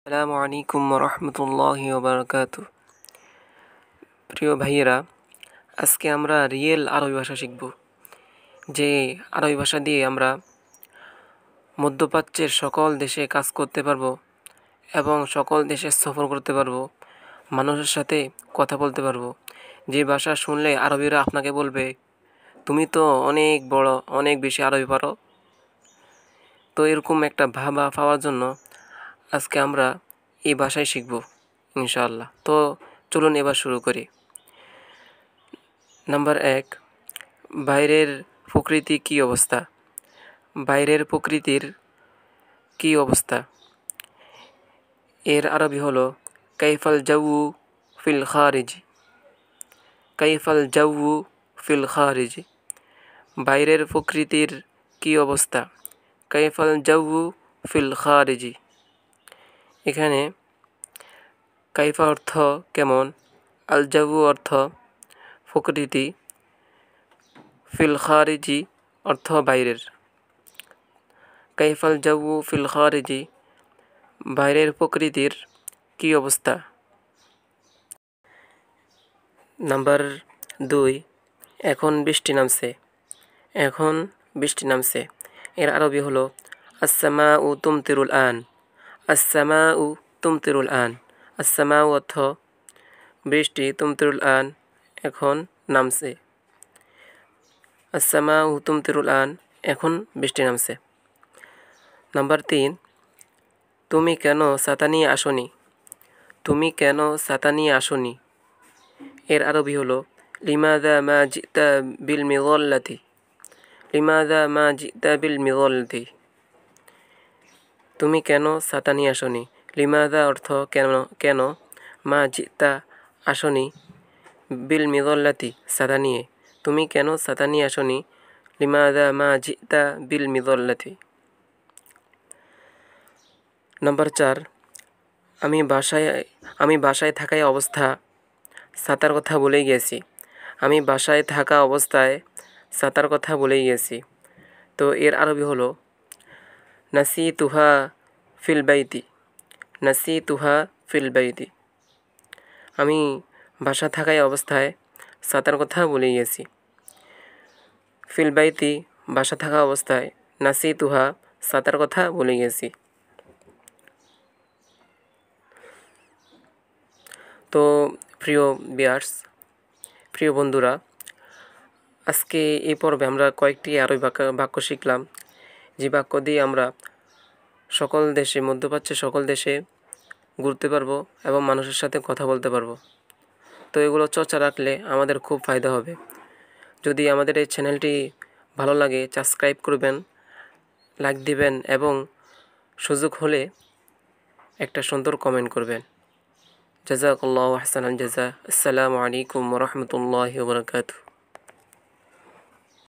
আসসালামু আলাইকুম রহমতুল্লাহি ওবরাকাতু। প্রিয় ভাইয়েরা, আজকে আমরা রিয়েল আরবি ভাষা শিখব। যে আরবি ভাষা দিয়ে আমরা মধ্যপ্রাচ্যের সকল দেশে কাজ করতে পারবো এবং সকল দেশে সফর করতে পারবো, মানুষের সাথে কথা বলতে পারবো। যে ভাষা শুনলে আরবিরা আপনাকে বলবে, তুমি তো অনেক বড়, অনেক বেশি আরবি পারো। তো এরকম একটা ভাবা পাওয়ার জন্য আজকে আমরা এই ভাষায় শিখব ইনশাআল্লাহ। তো চলুন এবার শুরু করি। নাম্বার 1, বাইরের প্রকৃতি কী অবস্থা? বাইরের প্রকৃতির কী অবস্থা? এর আরবি হলো কাইফাল জাউ ফিল খারিজ। কাইফাল জাউ ফিল খারিজ। বাইরের প্রকৃতির কী অবস্থা? কাইফাল জাউ ফিল খারিজি। এখানে কাইফা অর্থ কেমন, আল জাউ অর্থ প্রকৃতি, ফিল খারিজি অর্থ বাইরের। কাইফাল জাউ ফিল খারিজি, বাইরের প্রকৃতির কী অবস্থা? নাম্বার 2, এখন বৃষ্টি নামছে। এখন বৃষ্টি নামছে। এর আরবি হলো আসসামাউ তুমতিরুল আন। আসসামাউ তুমতিরুল আন। আসসামাউ অর্থ বৃষ্টি, তুমতিরুল আন এখন নামছে। আসসামাউ তুমতিরুল আন, এখন বৃষ্টি নামছে। নাম্বার 3, তুমি কেন ছাতা নিয়ে আসনি? তুমি কেন ছাতা নিয়ে আসনি? এর আরবি হলো লিমাযা মা জিতা বিল মিযাল্লাতি। লিমাযা মা জিতা বিল মিযাল্লাতি। তুমি কেন ছাতা নিয়ে আসনি? লিমাযা অর্থ কেন, কেন, মা জিতা আসনি, বিল মিযাল্লাতি ছাতা নিয়ে। তুমি কেন ছাতা নিয়ে আসনি? লিমাযা মা জিতা বিল মিযাল্লাতি। নাম্বার 4, আমি বাসায় থাকায় অবস্থা ছাতার কথা ভুলেই গেছি। আমি বাসায় থাকা অবস্থায় ছাতার কথা ভুলেই গেছি। তো এর আরবি হলো নাসিতুহা ফিল বাইতি। নাসিতুহা ফিল বাইতি। আমি বাসা থাকায় অবস্থায় ছাতার কথা ভুলে গেছি। ফিল বাইতি বাসা থাকা অবস্থায়, নাসিতুহা ছাতার কথা ভুলে গেছি। তো প্রিয় ভিউয়ার্স, প্রিয় বন্ধুরা, আজকে এই পর্বে আমরা কয়েকটি আরবি বাক্য শিখলাম, যে বাক্য দিয়ে আমরা সকল দেশে, মধ্যপ্রাচ্যের সকল দেশে ঘুরতে পারবো এবং মানুষের সাথে কথা বলতে পারবো। তো এগুলো চর্চা রাখলে আমাদের খুব ফায়দা হবে। যদি আমাদের এই চ্যানেলটি ভালো লাগে, সাবস্ক্রাইব করবেন, লাইক দিবেন এবং সুযোগ হলে একটা সুন্দর কমেন্ট করবেন। জাযাকাল্লাহু আহসানাল জাযা। আসসালামু আলাইকুম ওয়া রাহমাতুল্লাহি ওয়া বারাকাতুহু।